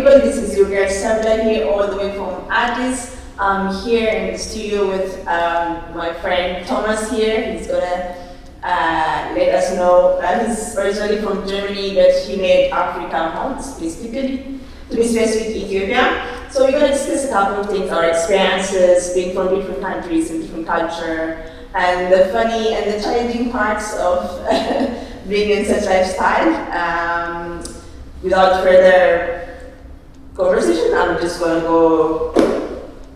people, this is Julia Sabla here, all the way from Addis. I'm here in the studio with my friend Thomas here. He's gonna let us know that he's originally from Germany, but he made Africa home, specifically, to be specific, Ethiopia. So we're gonna discuss a couple of things, our experiences, being from different countries and different culture, and the funny and the challenging parts of being in such lifestyle. Without further conversation, I'm just going to go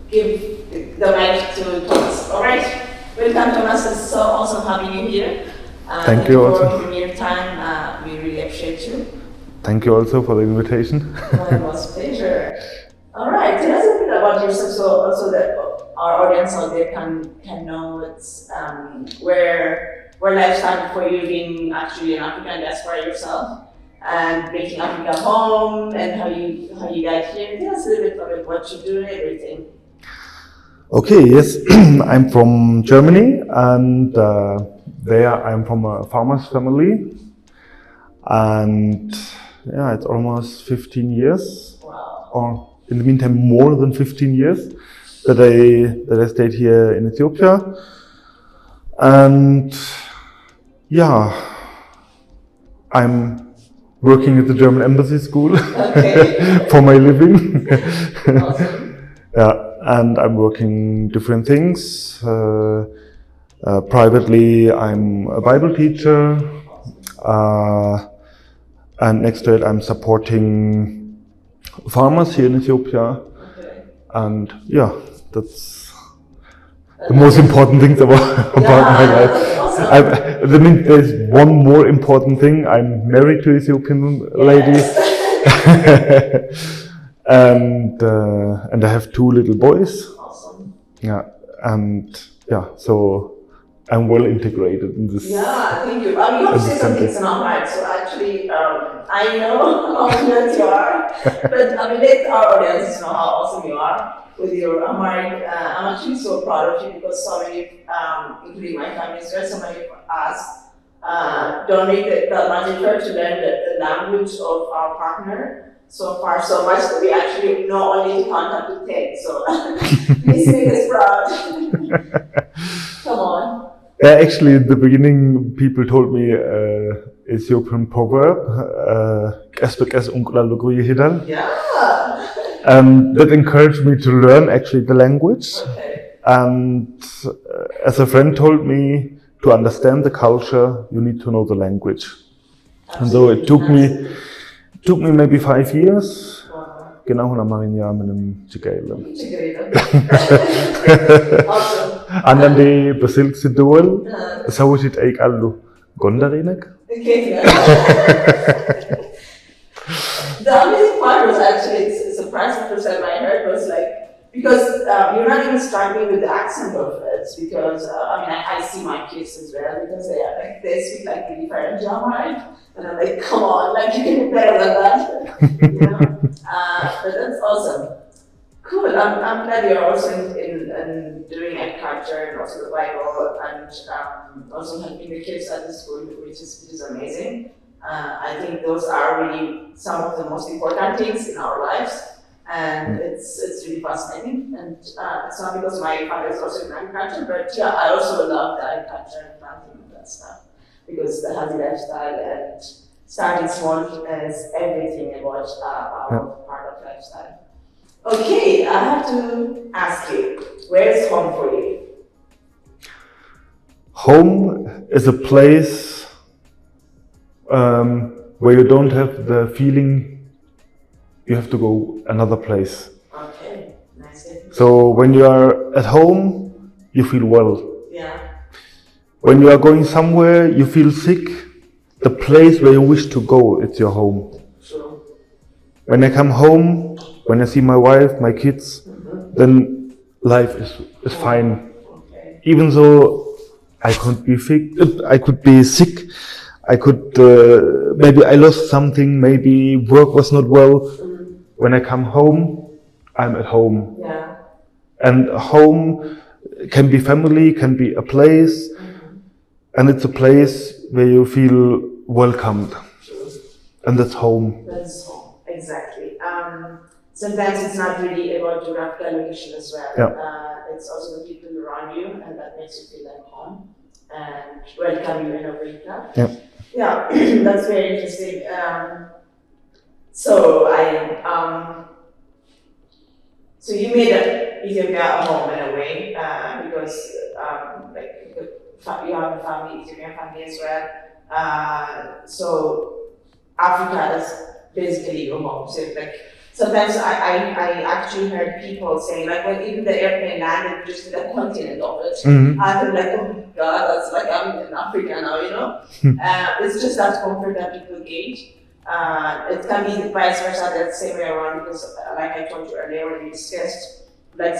give the mic to Thomas. All right, welcome, Thomas. It's so awesome having you here. Thank you also. For your time, we really appreciate you. Thank you also for the invitation. My most pleasure. All right, tell us a bit about yourself, so also that our audience out there can know it's where life started for you, being actually an African diaspora yourself. And making Africa home, and how you got here. Tell us a little bit about what you do and everything. Okay, yes, I'm from Germany, and there I'm from a farmer's family, and yeah, it's almost 15 years, wow. Or in the meantime more than 15 years that I stayed here in Ethiopia, and yeah, I'm working at the German Embassy School for my living. Awesome. Yeah, and I'm working different things. Privately, I'm a Bible teacher, and next to it, I'm supporting farmers here in Ethiopia. And yeah, that's the most important things about my life. I mean, there's one more important thing. I'm married to an Ethiopian lady, and I have 2 little boys. Awesome. Yeah, and yeah, so I'm well integrated in this. Yeah, thank you. You have said some things in Amharic, so actually, I know how good you are, but I mean, let our audience know how awesome you are with your Amharic. I'm actually so proud of you because so many, including my family as well, so many of us don't make that much effort to learn the language of our partner. So far, so much that we actually know only to contact with text. So please make us proud. Come on. Actually, in the beginning, people told me Ethiopian proverb, Yeah. that encouraged me to learn actually the language. Okay. And as a friend told me, to understand the culture, you need to know the language. Absolutely. And so it took me maybe 5 years. Genau, na marinja menem Chigayla. Awesome. Anande basil sidol, sawusit ay kallu. Gondarinek? Okay. The amazing part was actually, it's surprising first time I heard was like, because you're not even struggling with the accent of it, because I see my kids as well, because they speak like really French, right? And I'm like, come on, like you can do better than that. You know? But that's awesome. Cool. I'm glad you're also in doing agriculture and also the Bible, and also helping the kids at the school, which is amazing. I think those are really some of the most important things in our lives, and it's really fascinating. And it's not because my father is also in agriculture, but yeah, I also love the agriculture and planting and that stuff, because the healthy lifestyle and starting small is everything about our part of lifestyle. Okay, I have to ask you, where is home for you? Home is a place where you don't have the feeling you have to go another place. Okay, nice. So when you are at home, you feel well. Yeah. When you are going somewhere, you feel sick, the place where you wish to go, it's your home. True. When I come home, when I see my wife, my kids, then life is fine. Okay. Even though I could be sick, I could, maybe I lost something, maybe work was not well. When I come home, I'm at home. Yeah. And home can be family, can be a place, and it's a place where you feel welcomed. True. And that's home. That's home. exactly. Sometimes it's not really about geographical location as well. Yeah. It's also the people around you, and that makes you feel like home and welcome you in a way. Yeah. Yeah, that's very interesting. So so you made Ethiopia a home in a way because like you have a family, Ethiopian family as well. So Africa is basically your home. So like sometimes I actually heard people saying like when even the airplane landed just in the continent of it, I feel like oh my god, that's like I'm in Africa now, you know. It's just that comfort that people gauge. It can be vice versa, the same way around because like I told you earlier when we discussed, like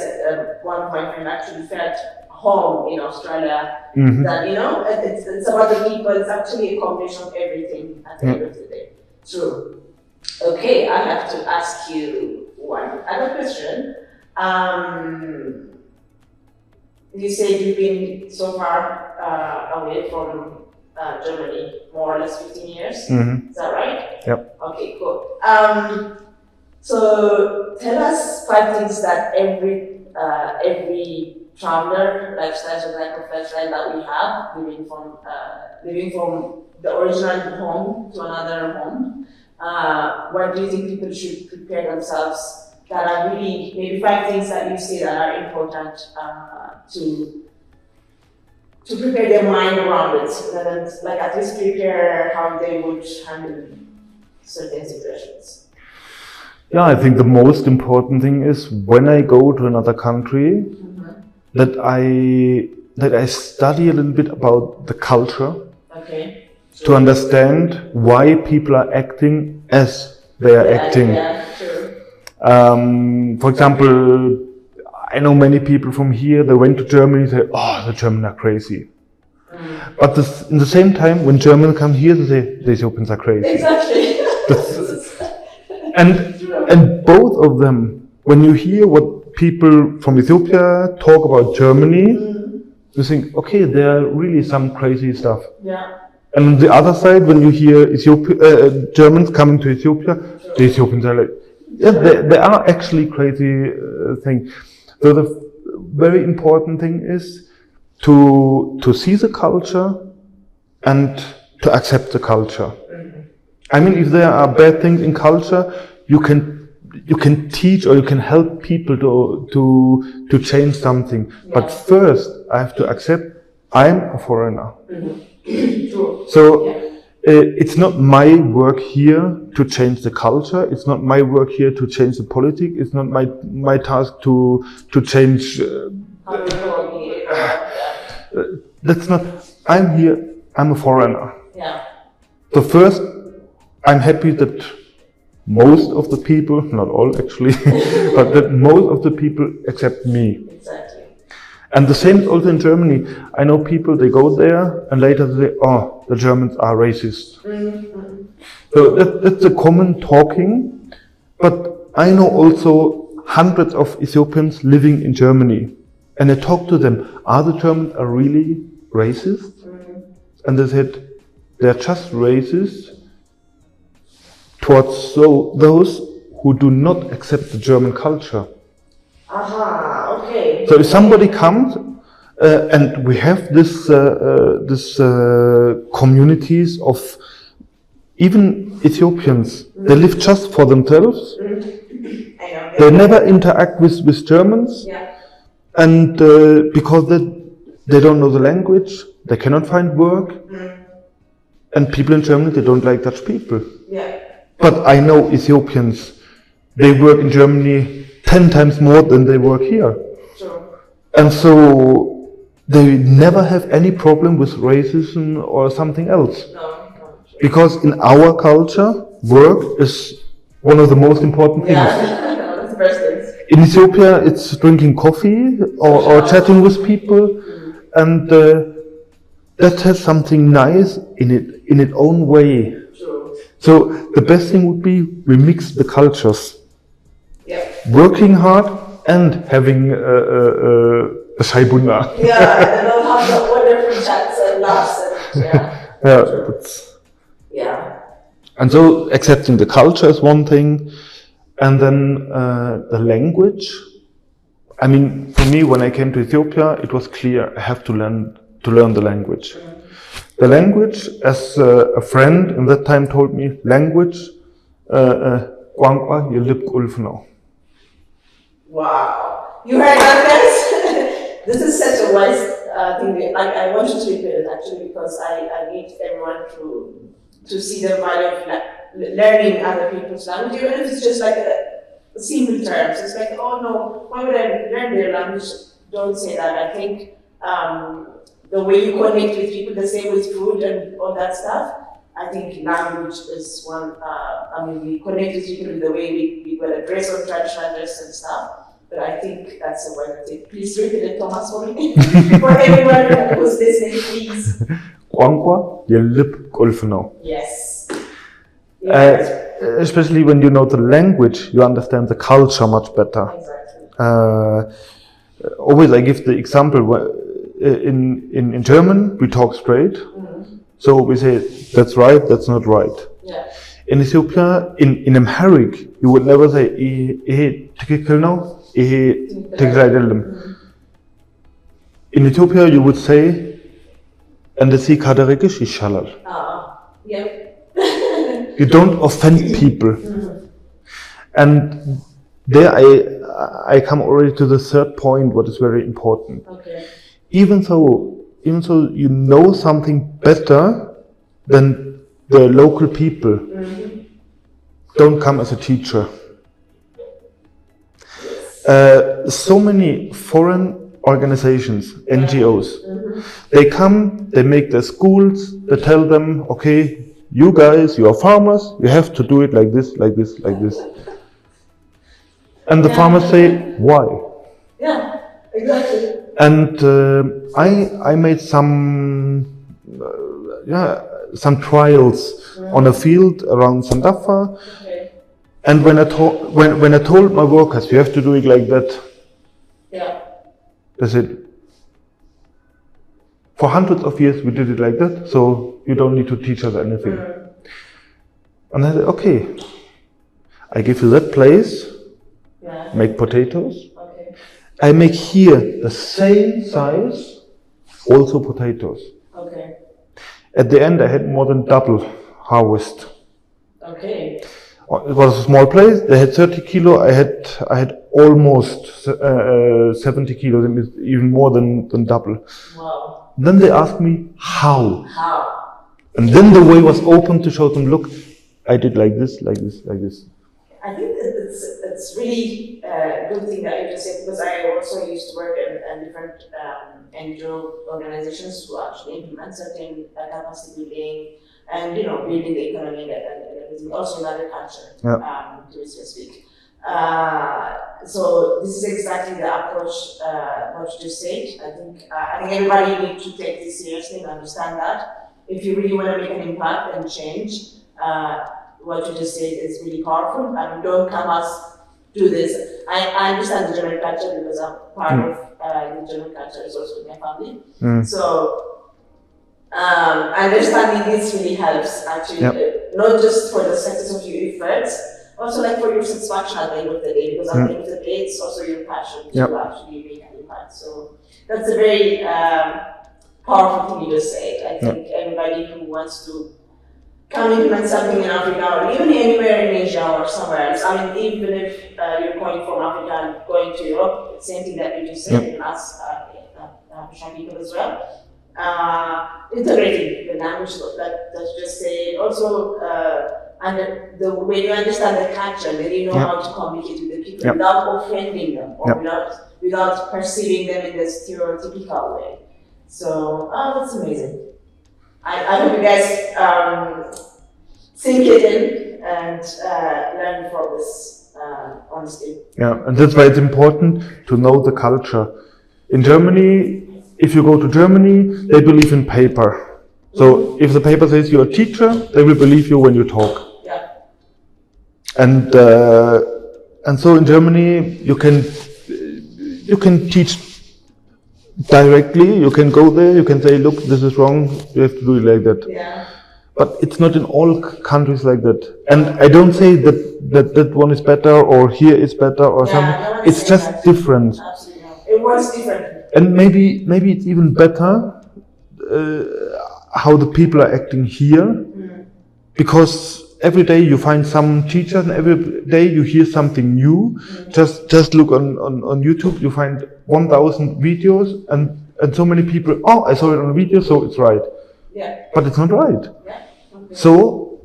one of my friends actually felt home in Australia. That you know, it's about the people. It's actually a combination of everything at the end of the day. True. Okay, I have to ask you one other question. You said you've been so far away from Germany, more or less 15 years. Is that right? Yep. Okay, cool. So tell us 5 things that every traveler, lifestyle or type of lifestyle that we have, living from the original home to another home. What do you think people should prepare themselves that are really, maybe 5 things that you see that are important to prepare their mind around it, and like at least prepare how they would handle certain situations? Yeah, I think the most important thing is when I go to another country, that I study a little bit about the culture. Okay. To understand why people are acting as they are acting. Yeah, true. For example, I know many people from here, they went to Germany and say, oh, the Germans are crazy. But in the same time, when Germans come here, they say, the Ethiopians are crazy. Exactly. And both of them, when you hear what people from Ethiopia talk about Germany, you think, okay, there are really some crazy stuff. Yeah. And on the other side, when you hear Germans coming to Ethiopia, the Ethiopians are like, yeah, they are actually crazy things. So the very important thing is to see the culture and to accept the culture. I mean, if there are bad things in culture, you can teach or you can help people to change something. But first, I have to accept I'm a foreigner. So it's not my work here to change the culture. It's not my work here to change the politics. It's not my task to change. That's not. I'm here. I'm a foreigner. Yeah. So first, I'm happy that most of the people, not all actually, but that most of the people accept me. Exactly. And the same is also in Germany. I know people, they go there and later they say, oh, the Germans are racist. So that's a common talking. But I know also hundreds of Ethiopians living in Germany. And I talk to them, are the Germans are really racist? And they said, they're just racist towards those who do not accept the German culture. Okay. So if somebody comes and we have this communities of even Ethiopians, they live just for themselves. They never interact with Germans, and because they don't know the language, they cannot find work, and people in Germany they don't like Dutch people. But I know Ethiopians, they work in Germany 10 times more than they work here. And so they never have any problem with racism or something else. Because in our culture, work is one of the most important things. That's the first thing. In Ethiopia, it's drinking coffee or chatting with people. And that has something nice in its own way. So the best thing would be we mix the cultures. Working hard and having a Chai Bunda. Yeah, and they'll have the wonderful chats and laughs and Yeah, that's... Yeah. And so accepting the culture is one thing, and then the language. I mean, for me, when I came to Ethiopia, it was clear I have to learn the language. The language, as a friend in that time told me, language, ቋንቋ የልብ ቁልፍ ነው. Wow. You heard that, guys? This is such a wise thing. I want you to repeat it actually because I need everyone to see the value of learning other people's language, even if it's just like simple terms. It's like, oh no, why would I learn their language? Don't say that. I think the way you connect with people, the same with food and all that stuff. I think language is one. We connect with people in the way we wear dress or traditional dress and stuff. But I think that's a word thing. Please repeat it, Thomas, for me. For everyone who's listening, please. ቋንቋ የልብ ቁልፍ ነው. Yes. Yes. Especially when you know the language, you understand the culture much better. Exactly. Always I give the example, in German we talk straight. So we say, that's right, that's not right. Yeah. In Ethiopia, in Amharic, you would never say, ይሄ ትክክል ነው, ይሄ ትክክል አይደለም. In Ethiopia, you would say, እንደዚህ ካደረግሽ ይሻላል. Yeah. You don't offend people. And there I come already to the third point, what is very important. Okay. Even though you know something better than the local people, don't come as a teacher. So many foreign organizations, NGOs, they come, they make their schools, they tell them, okay, you guys, you are farmers, you have to do it like this, like this, like this. And the farmers say, why? Yeah, exactly. And I made some trials on a field around Sandafa. Okay. And when I told my workers, you have to do it like that, Yeah. they said, for hundreds of years we did it like that, so you don't need to teach us anything. And I said, okay, I give you that place, Yeah. make potatoes. Okay. I make here the same size, also potatoes. Okay. At the end I had more than double harvest. Okay. It was a small place, they had 30 kilo, I had almost 70 kilo, even more than double. Wow. Then they asked me, how? How? And then the way was open to show them, look, I did like this, like this, like this. I think it's really a good thing that you just said, because I also used to work in different NGO organizations who actually implement certain capacity building and, building the economy and everything, also in agriculture, to speak. So this is exactly the approach what you just said. I think everybody needs to take this seriously and understand that if you really want to make an impact and change, what you just said is really powerful. And don't come us do this. I understand the German culture because I'm part of the German culture is also with my family. So understanding this really helps actually, not just for the success of your efforts, also like for your satisfaction at the end of the day, because at the end of the day, it's also your passion to actually make an impact. So that's a very powerful thing you just said. I think everybody who wants to come implement something in Africa or even anywhere in Asia or somewhere else, even if you're going from Africa and going to Europe, it's the same thing that you just said, and us, African people as well. Integrating the language that you just said, also and when you understand the culture, then you know how to communicate with the people without offending them or without perceiving them in the stereotypical way. So, that's amazing. I hope you guys sink it in and learn from this, honestly. Yeah, and that's why it's important to know the culture. In Germany, if you go to Germany, they believe in paper. So if the paper says you're a teacher, they will believe you when you talk. Yeah. And so in Germany, you can teach directly. You can go there. You can say, look, this is wrong. You have to do it like that. Yeah. but it's not in all countries like that. And I don't say that one is better or here is better or no something. one's It's saying just that. different. Absolutely not. It works differently. And maybe it's even better how the people are acting here, because every day you find some teacher and every day you hear something new. Just look on YouTube, you find 1,000 videos and so many people, oh, I saw it on a video, so it's right. Yeah. But it's not right. Yeah. Okay. So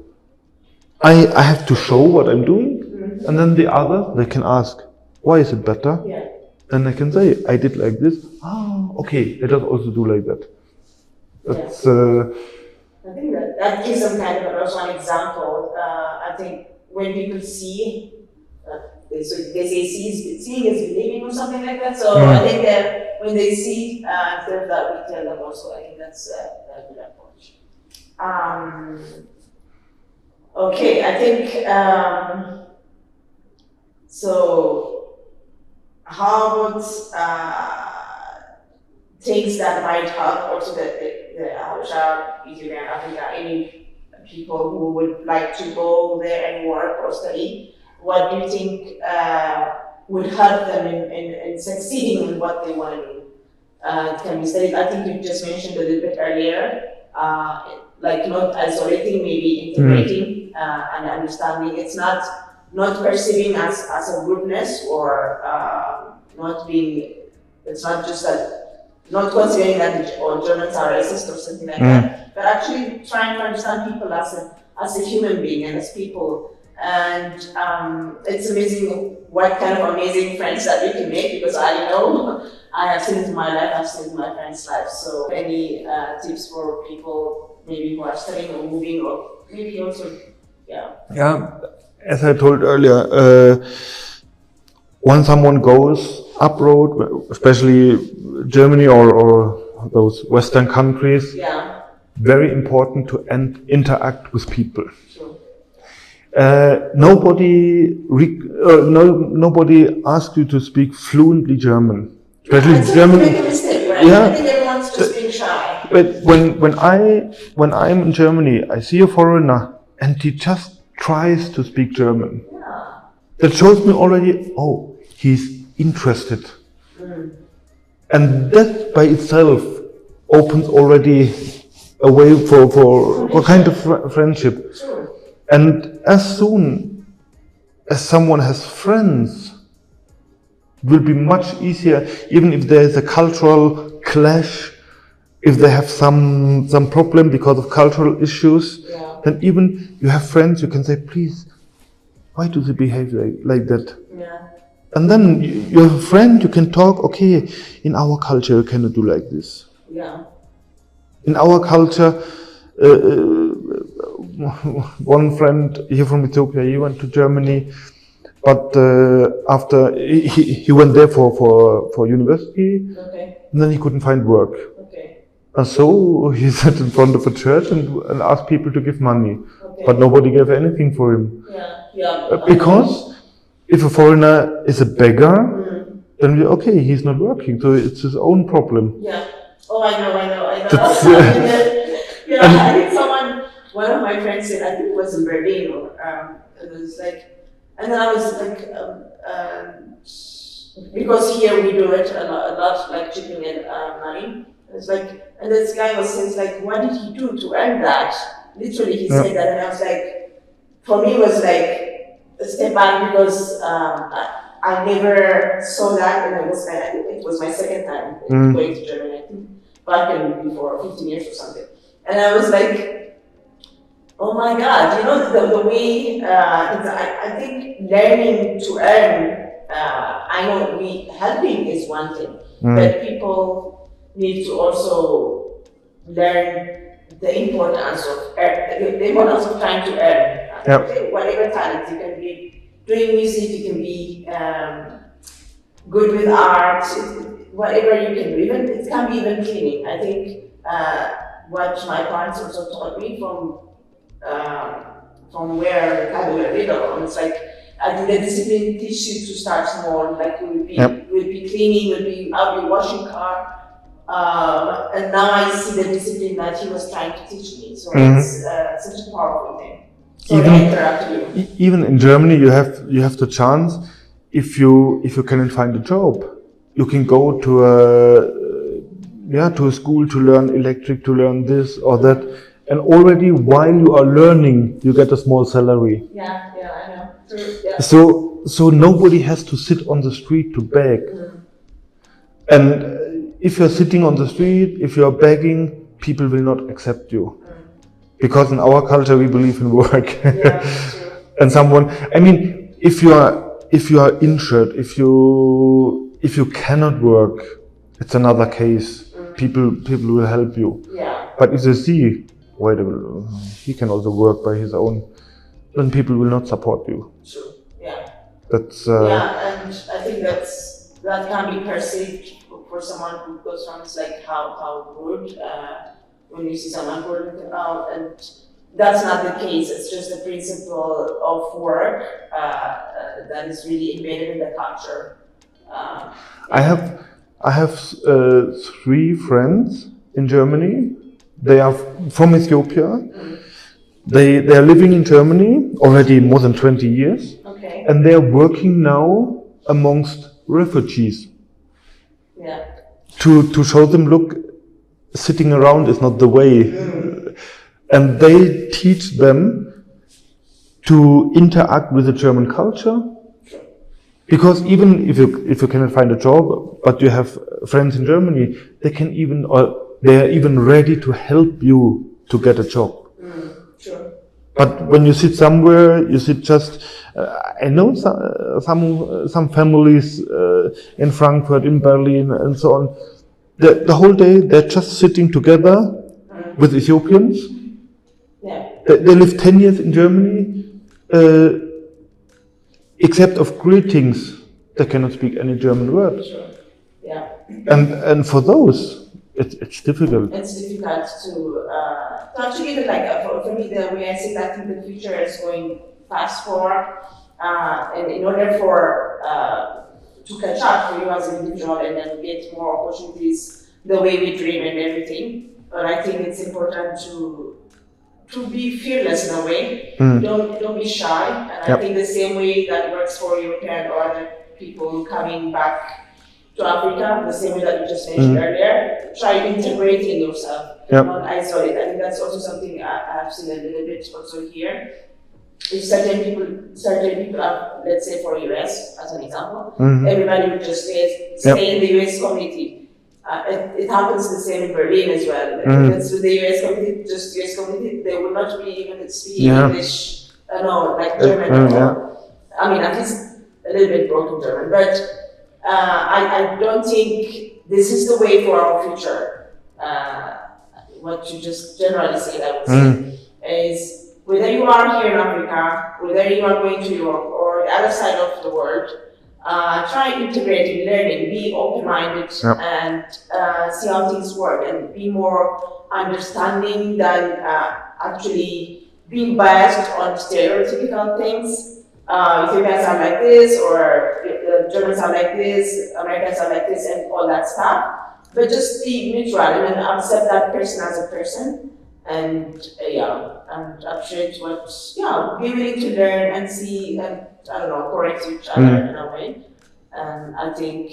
I have to show what I'm doing, and then the other, they can ask, why is it better? Yeah. Then I can say, I did like this. Oh, okay, let us also do like that. That's I think that gives them kind of also an example. I think when people see, they say seeing is believing or something like that. So I think that when they see instead of that, we tell them also. I think that's a good approach. Okay, I think so. How about things that might help also the Habesha, Ethiopia, and Africa, any people who would like to go there and work or study? What do you think would help them in succeeding in what they want to do? Can we study? I think you just mentioned a little bit earlier, like not isolating, maybe integrating and understanding. It's not perceiving as a goodness or not being. It's not just that. Not considering that Germans are racist or something like that, but actually trying to understand people as a human being and as people. And it's amazing what kind of amazing friends that you can make, because I know I have seen it in my life, I've seen it in my friends' lives. So any tips for people maybe who are studying or moving, or maybe also, Yeah, as I told earlier, when someone goes abroad, especially Germany or those Western countries, very important to interact with people. Sure. Nobody asks you to speak fluently German, especially German. Make a mistake, right? Yeah. I think everyone's just being shy. But when I'm in Germany, I see a foreigner and he just tries to speak German. Yeah. That shows me already, oh, he's interested. And that by itself opens already a way for kind of friendship. Sure. And as soon as someone has friends, it will be much easier, even if there is a cultural clash, if they have some problem because of cultural issues, then even you have friends, you can say, please, why do they behave like that? Yeah. And then you have a friend, you can talk, okay, in our culture you cannot do like this. Yeah. In our culture, one friend here from Ethiopia, he went to Germany, but after he went there for university, and then he couldn't find work. And so he sat in front of a church and asked people to give money, but nobody gave anything for him. Because if a foreigner is a beggar, then he's not working, so it's his own problem. Yeah. Oh, I know. That's, I think one of my friends said, I think it was in Berlin, or it was like, and then I was like, because here we do it a lot, like chipping in money. It's like, and this guy was saying, like, what did he do to earn that? Literally, he said that, and I was like, for me, it was like a step back, because I never saw that, and I think it was my second time going to Germany, I think, back in before 15 years or something. And I was like, oh my God, the way, I think learning to earn, I know helping is one thing, but people need to also learn the importance of trying to earn. Whatever talent, you can be doing music, you can be good with art, whatever you can do. Even it can be even cleaning. I think what my parents also taught me from where the vocabulary on. It's like I think the discipline teaches you to start small. Like we'll be cleaning, I'll be washing car. And now I see the discipline that he was trying to teach me. So it's such a powerful thing. So Even- I interrupt you. Even in Germany, you have the chance, if you cannot find a job, you can go to a school to learn electric, to learn this or that, and already while you are learning, you get a small salary. Yeah, I know. True. Yeah. So nobody has to sit on the street to beg. And if you're sitting on the street, if you're begging, people will not accept you. Because in our culture we believe in work. Yeah, true. And if you are injured, if you cannot work, it's another case. People will help you. Yeah. But if they see, wait a minute, he can also work by his own, then people will not support you. True. Yeah. That's Yeah, and I think that can be perceived for someone who goes from it's like how good when you see someone good out, and that's not the case. It's just the principle of work that is really embedded in the culture. I have 3 friends in Germany. They are from Ethiopia. They are living in Germany already more than 20 years, Okay. and they are working now amongst refugees Yeah. to show them, look, sitting around is not the way. And they teach them to interact with the German culture. Because even if you cannot find a job, but you have friends in Germany, they are even ready to help you to get a job. Sure. But when you sit somewhere, you sit just. I know some families in Frankfurt, in Berlin, and so on. The whole day they're just sitting together with Ethiopians. Yeah. They live 10 years in Germany. Except of greetings, they cannot speak any German words. Yeah. And for those, it's difficult. It's difficult to actually get for me the way I see that in the future is going fast forward, and in order for to catch up for you as an individual and then get more opportunities the way we dream and everything. But I think it's important to be fearless in a way. Don't be shy. And I think the same way that works for European or other people coming back to Africa, the same way that you just mentioned earlier, try integrating yourself, not isolate. I think that's also something I have seen a little bit also here. If certain people are, let's say for US as an example, everybody would just stay in the US community. It happens the same in Berlin as well. That's with the US community, just US community, they will not be even speaking English, like German. I mean, at least a little bit broken German, but I don't think this is the way for our future. What you just generally said, I would say, is whether you are here in Africa, whether you are going to Europe or the other side of the world, try integrating learning, be open-minded and see how things work and be more understanding than actually being biased on stereotypical things. Ethiopians are like this, or Germans are like this, Americans are like this, and all that stuff. But just be neutral and accept that person as a person, and and appreciate be willing to learn and see and correct each other in a way. And I think,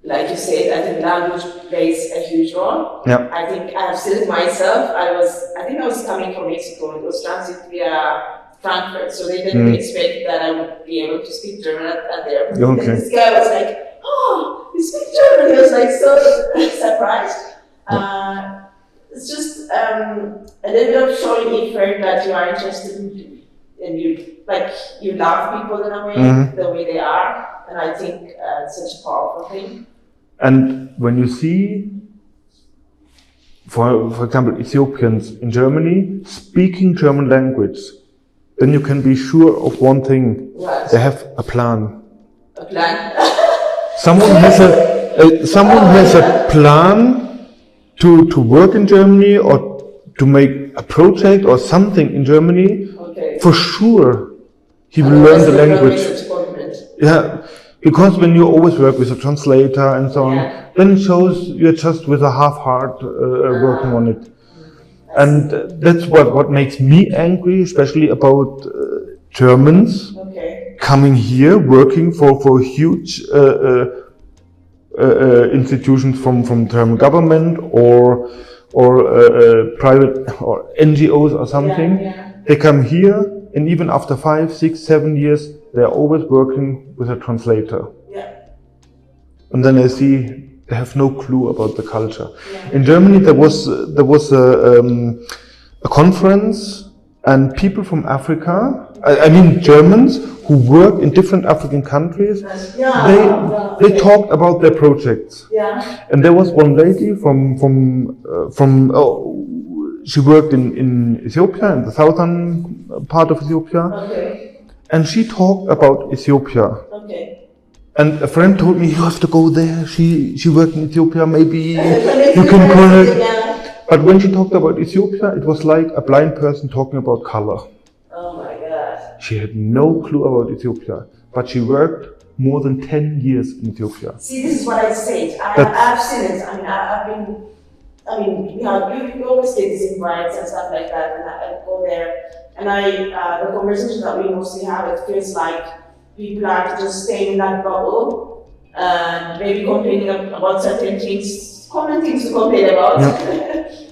like you said, I think language plays a huge role. Yeah. I think I have said it myself. I was coming from Mexico. It was transit via Frankfurt, so they didn't expect that I would be able to speak German at the airport. Okay. And this guy was like, "Oh, you speak German?" He was like so surprised. It's just a little bit of showing effort that you are interested in, and you love people in a way, the way they are, and I think it's such a powerful thing. And when you see, for example, Ethiopians in Germany speaking German language, then you can be sure of one thing: they have a plan. A plan. Someone has a plan to work in Germany or to make a project or something in Germany. Okay. For sure, he will learn the language. Yeah, Because when you always work with a translator and so on, Yeah. then it shows you're just with a half heart working on it. And that's what makes me angry, especially about Germans Okay. coming here, working for huge institutions from German government or private or NGOs or something. Yeah. They come here, and even after 5, 6, 7 years, they're always working with a translator. Yeah. And then I see they have no clue about the culture. Yeah. In Germany, there was a conference, and people from Africa, I mean Germans who work in different African countries, they talked about their projects. Yeah. And there was one lady she worked in Ethiopia, in the southern part of Ethiopia, Okay. and she talked about Ethiopia. Okay. And a friend told me, you have to go there. She worked in Ethiopia. Maybe you can connect. Yeah. But when she talked about Ethiopia, it was like a blind person talking about color. Oh my God. She had no clue about Ethiopia, but she worked more than 10 years in Ethiopia. See, this is what I said. I've seen it. I mean, we always get these invites and stuff like that, and I go there, and the conversation that we mostly have, it feels like people are just staying in that bubble, and maybe complaining about certain things, common things to complain about,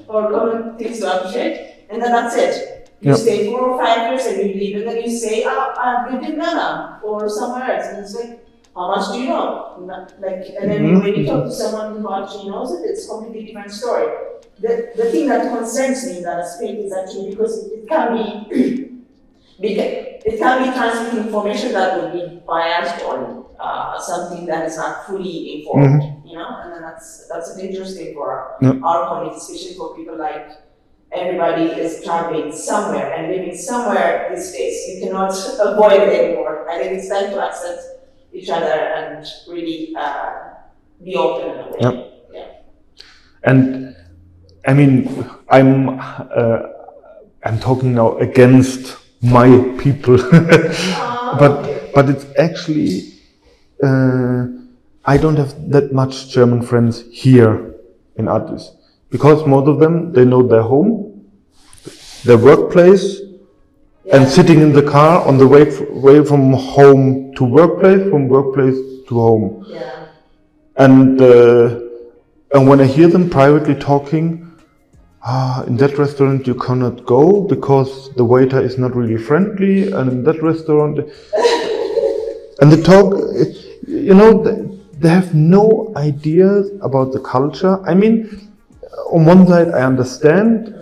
or common things to appreciate, and then that's it. You stay 4 or 5 years and you leave, and then you say, I've lived in Ghana or somewhere else, and it's like, how much do you know? And then when you talk to someone who actually knows it, it's a completely different story. The thing that concerns me in that aspect is actually because it can be transmitting information that will be biased on something that is not fully informed, and then that's a dangerous thing for our community, especially for people like everybody is traveling somewhere and living somewhere these days. You cannot avoid it anymore. I think it's time to accept each other and really be open in a way. Yeah. And I mean, I'm talking now against my people, but it's actually I don't have that much German friends here in Addis, because most of them, they know their home, their workplace, and sitting in the car on the way from home to workplace, from workplace to home. Yeah. And when I hear them privately talking, in that restaurant you cannot go because the waiter is not really friendly, and in that restaurant, and they talk, they have no ideas about the culture. I mean, on one side I understand,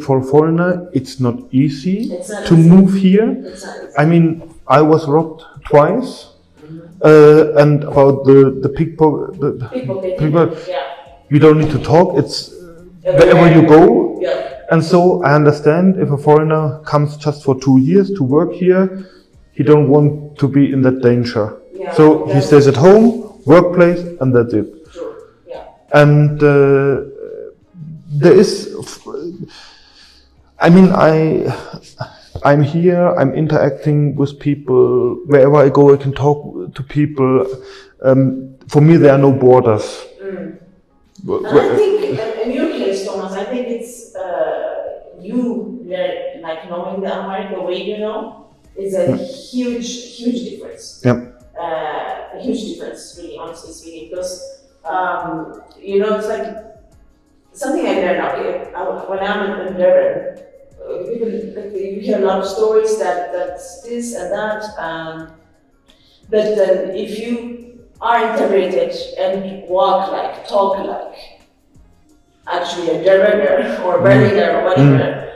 for a foreigner it's not easy to move here. I mean, I was robbed twice, and about the people, you don't need to talk, it's wherever you go. And so I understand if a foreigner comes just for 2 years to work here, he don't want to be in that danger. So he stays at home, workplace, and that's it. And there is, I mean, I'm here, I'm interacting with people, wherever I go I can talk to people. For me there are no borders. And I think, in your case, Thomas, I think it's you, like knowing the Amharic the way you know, is a huge difference. A huge difference, really, honestly speaking, because, it's like something I learned now, when I'm in Durban, people, you hear a lot of stories that's this and that, but then if you are integrated and walk like, talk like, actually a Durbaner or Berliner or whatever,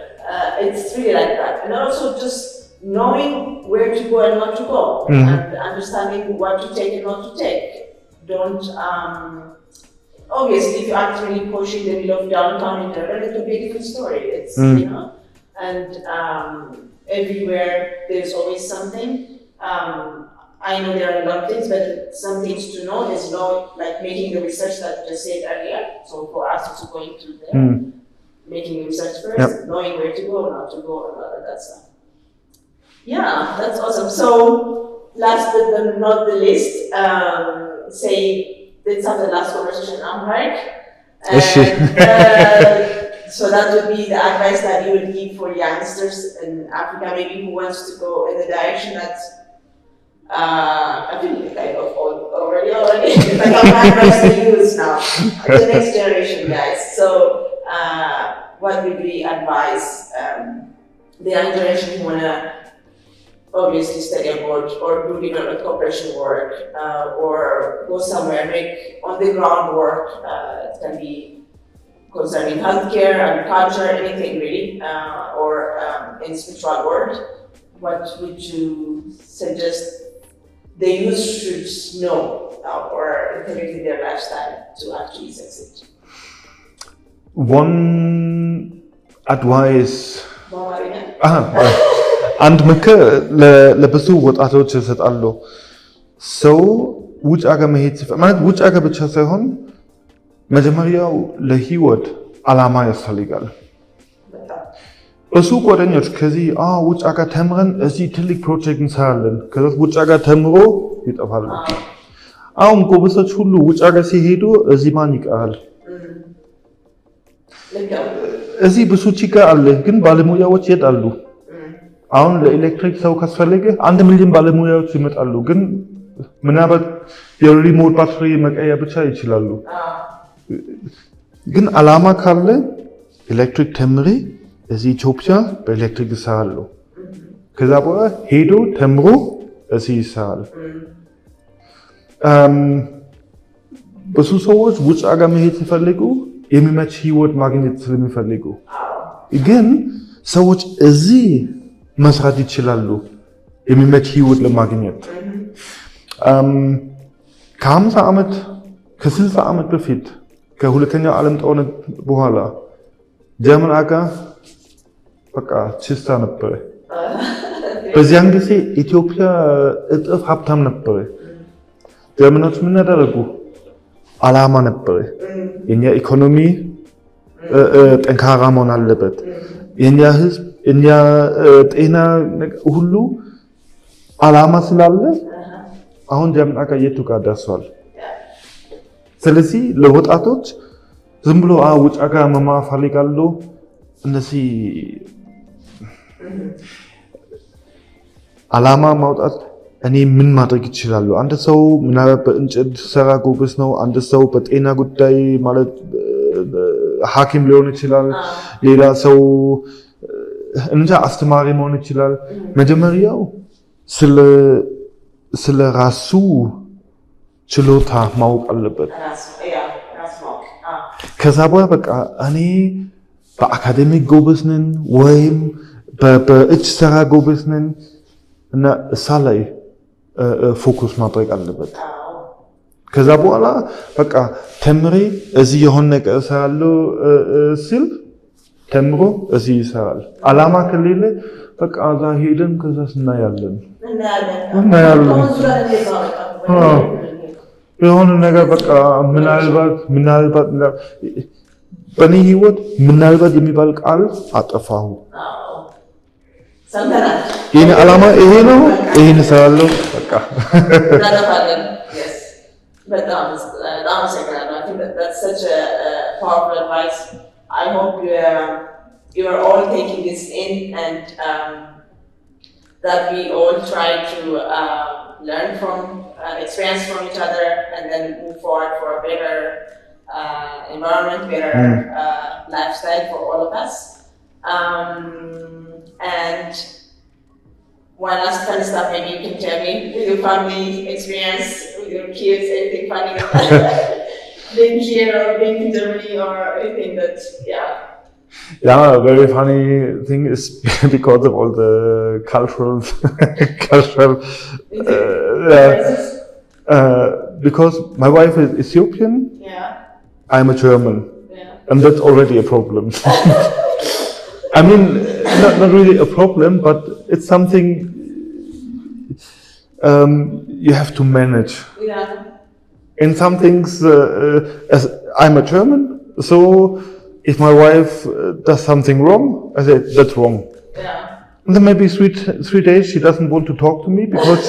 it's really like that. And also just knowing where to go and not to go, and understanding what to take and not to take. Don't, obviously if you act really push in the middle of downtown in Durban, it will be a different story. It's, and everywhere there's always something. I know there are a lot of things, but some things to know is like making the research that you just said earlier. So for us, it's going to there, making the research first, knowing where to go, not to go, and all of that stuff. Yeah, that's awesome. So last but not the least, say, let's have the last conversation in Amharic. So that would be the advice that you would give for youngsters in Africa, maybe who wants to go in the direction that I feel kind of already. Like my advice to you is now, the next generation, guys. So, what would we advise the young generation who wanna obviously study abroad or do development cooperation work or go somewhere, make on the ground work? It can be concerning healthcare and culture, anything really, or in spiritual world. What would you suggest the youth should know or integrate in their lifestyle to actually succeed? One advice አንድ ምክር ለብዙ ወጣቶች እሰጣለሁ። ሰው ውጭ ሀገር መሄድ ማለት ውጭ ሀገር ብቻ ሳይሆን መጀመሪያው ለህይወት አላማ ያስፈልጋል። ብዙ ጓደኞች ከዚህ ውጭ ሀገር ተምረን እዚህ ትልቅ ፕሮጀክት እንሰራለን፣ ከዛ ውጭ ሀገር ተምሮ ይጠፋሉ። አሁን ጎበዞች ሁሉ ውጭ ሀገር ሲሄዱ እዚህ ማን ይቀራል? እዚህ ብዙ ችግር አለ፣ ግን ባለሙያዎች የት አሉ? አሁን ለኤሌክትሪክ ሰው ካስፈለገ 1 ሚሊዮን ባለሙያዎች ይመጣሉ፣ ግን ምናልባት የሪሞት ባትሪ መቀየር ብቻ ይችላሉ። ግን አላማ ካለ ኤሌክትሪክ ተምሬ እዚህ ኢትዮጵያ በኤሌክትሪክ ይሰራሉ፣ ከዛ በኋላ ሄዶ ተምሮ እዚህ ይሰራል። ብዙ ሰዎች ውጭ ሀገር መሄድ ሲፈልጉ የሚመች ህይወት ማግኘት ስለሚፈልጉ፣ ግን ሰዎች እዚህ መስራት ይችላሉ የሚመች ህይወት ለማግኘት። ከ50 ዓመት ከ60 ዓመት በፊት ከሁለተኛው ዓለም ጦርነት በኋላ ጀርመን ሀገር በቃ ችስታ ነበረ። በዚያን ጊዜ ኢትዮጵያ እጥፍ ሀብታም ነበረ። ጀርመኖች ምን ያደረጉ? አላማ ነበረ። የኛ ኢኮኖሚ ጠንካራ መሆን አለበት፣ የኛ ህዝብ የኛ ጤና ሁሉ አላማ ስላለ አሁን ጀርመን ሀገር የቱ ጋር ደርሷል። ስለዚህ ለወጣቶች ዝም ብሎ ውጭ ሀገር መማር ፈልጋለሁ እነዚህ አላማ ማውጣት እኔ ምን ማድረግ ይችላሉ? አንድ ሰው ምናልባት በእንጨት ስራ ጎበዝ ነው፣ አንድ ሰው በጤና ጉዳይ ማለት ሐኪም ሊሆን ይችላል፣ ሌላ ሰው እንጃ አስተማሪ መሆን ይችላል። መጀመሪያው ስለ ራሱ ችሎታ ማወቅ አለበት። ከዛ በኋላ በቃ እኔ በአካዴሚክ ጎበዝ ነኝ ወይም በእጅ ስራ ጎበዝ ነኝ እና እሳ ላይ ፎከስ ማድረግ አለበት። ከዛ በኋላ በቃ ተምሬ እዚህ የሆነ ነገር እሰራለሁ ሲል ተምሮ እዚህ ይሰራል። አላማ ከሌለ በቃ እዛ ሄደን ከዛ እናያለን የሆነ ነገር በቃ ምናልባት በእኔ ህይወት ምናልባት የሚባል ቃል አጠፋሁ። ይሄን አላማ ይሄ ነው፣ ይሄን እሰራለሁ በቃ በጣም አመሰግናለሁ። I think that's such a powerful advice. I hope you are all taking this in and that we all try to learn from experience from each other and then move forward for a better environment, better lifestyle for all of us. And one last fun stuff maybe you can tell me with your family experience, with your kids, anything funny being here or being in Germany or anything that, Yeah, a very funny thing is because of all the cultural because my wife is Ethiopian, I'm a German, and that's already a problem. I mean, not really a problem, but it's something you have to manage. In some things, as I'm a German, so if my wife does something wrong, I say that's wrong. And then maybe 3 days she doesn't want to talk to me because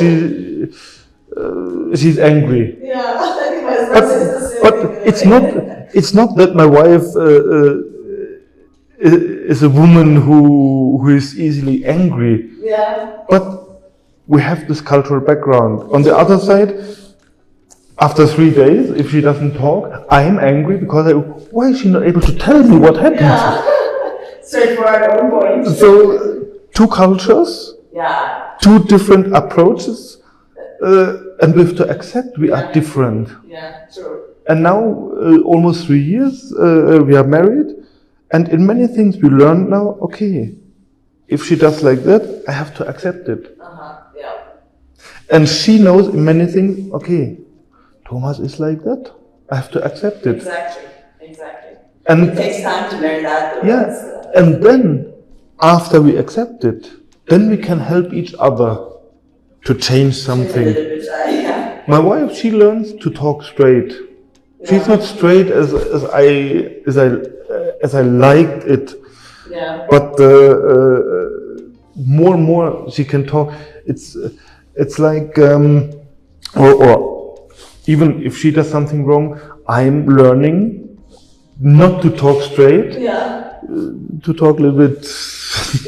she's angry. Yeah, I think my husband says the same But thing. it's not that my wife is a woman who is easily angry. Yeah. But we have this cultural background. On the other side, after 3 days, if she doesn't talk, I am angry because why is she not able to tell me what happened? Yeah. Straightforward, on point. So, two cultures, Yeah. two different approaches, and we have to accept we are different. Yeah, true. And now, almost 3 years, we are married, and in many things we learn now, okay, if she does like that, I have to accept it. Yeah. And she knows in many things, okay, Thomas is like that, I have to accept it. Exactly. And It takes time to learn that. Though. yeah, and then after we accept it, then we can help each other to change A something. little bit, yeah. My wife, she learns to talk straight. She's not straight as I liked it, Yeah. but more and more she can talk. It's like or even if she does something wrong, I'm learning not to talk straight, Yeah. to talk a little bit.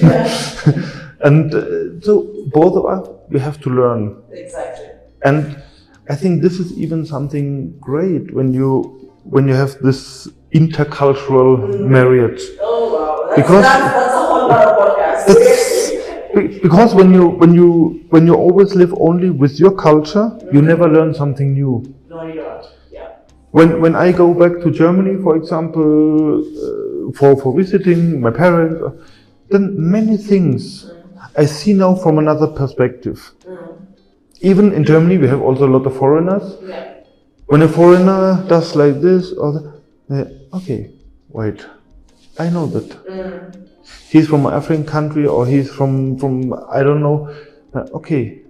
Yeah. And so both of us, we have to learn. Exactly. And I think this is even something great when you have this intercultural marriage. Oh wow. Because- That's a whole lot of podcast. Seriously. Because when you always live only with your culture, you never learn something new. No, you don't. Yeah. When I go back to Germany, for example, for visiting my parents, then many things I see now from another perspective. Even in Germany, we have also a lot of foreigners. Yeah. When a foreigner does like this or that, okay, wait, I know that. He's from an African country or he's from I don't know. Okay,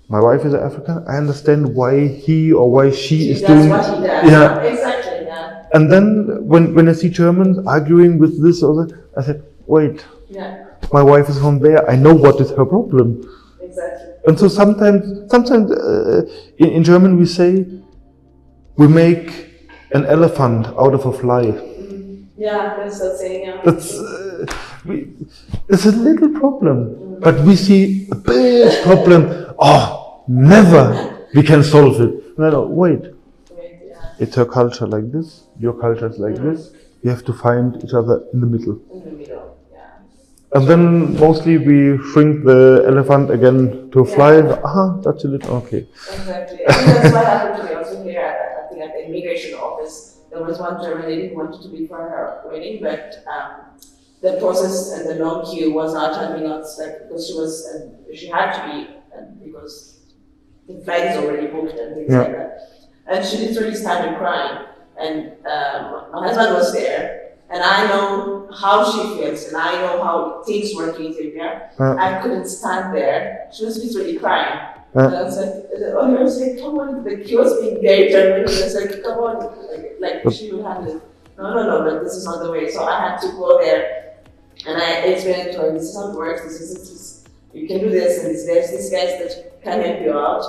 my wife is African. I understand why he or why she is That's doing. what he does. Yeah. Exactly. Yeah. And then when I see Germans arguing with this or that, I said, wait, Yeah. my wife is from there. I know what is her problem. Exactly. And so sometimes in German we say we make an elephant out of a fly. Yeah, that's the saying. Yeah. That's it's a little problem, but we see a big problem. Oh, never we can solve it. No, wait. Wait, yeah. It's her culture like this. Your culture is like this. You have to find each other in the middle. In the middle. Yeah. And then mostly we shrink the elephant again to a fly. That's a little okay. Exactly. I think that's what happened to me also here at the immigration office. There was one German lady who wanted to be for her wedding, but the process and the long queue was not helping us, like, because she had to be, because the flight is already booked and things like that. And she literally started crying. And my husband was there, and I know how she feels, and I know how things work in Ethiopia. I couldn't stand there. She was literally crying. And I was like, come on, the queue was being very German. And I was like, come on, like she will handle it. No, but this is not the way. So I had to go there, and I explained to her, this is how it works. This is you can do this, and there's these guys that can help you out.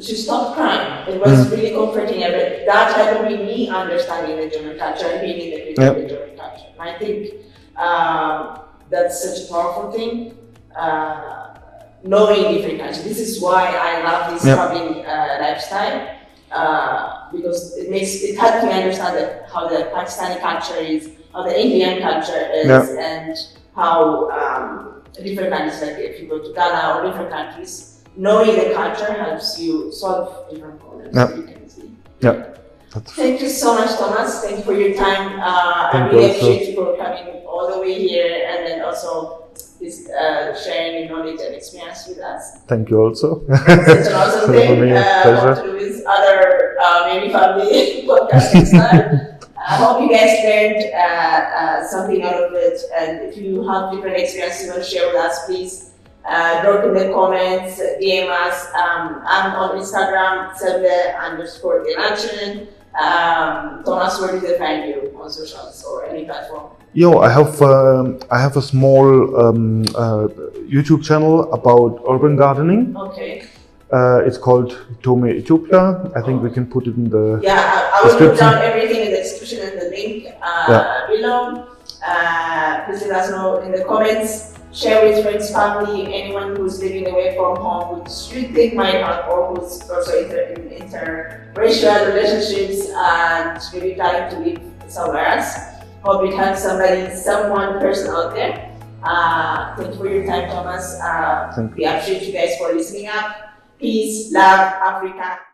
She stopped crying. It was really comforting. But that helped me understanding the German culture and being in the German culture. And I think that's such a powerful thing. Knowing different cultures. This is why I love this traveling lifestyle, because it helps me understand how the Pakistani culture is, how the Indian culture is, and how different countries, like if you go to Ghana or different countries, knowing the culture helps you solve different problems. You can see. Thank you so much, Thomas. Thank you for your time. I really appreciate you for coming all the way here, and then also sharing your knowledge and experience with us. Thank you also. It's an awesome thing. Pleasure. To do with other maybe family podcasts next time. I hope you guys learned something out of it, and if you have different experiences you want to share with us, please drop in the comments, DM us. I'm on Instagram, Selve_Dilanchen. Thomas, where do they find you on socials or any platform? I have a small YouTube channel about urban gardening. Okay. It's called Tome Ethiopia. I think we can put it in the I will put description. down everything in the description and the link below. Please let us know in the comments. Share with friends, family, anyone who's living away from home, which you think might help, or who's also in interracial relationships and maybe planning to live somewhere else. Hope it helps someone person out there. Thank you for your time, Thomas. We appreciate you guys for listening up. Peace, love, Africa.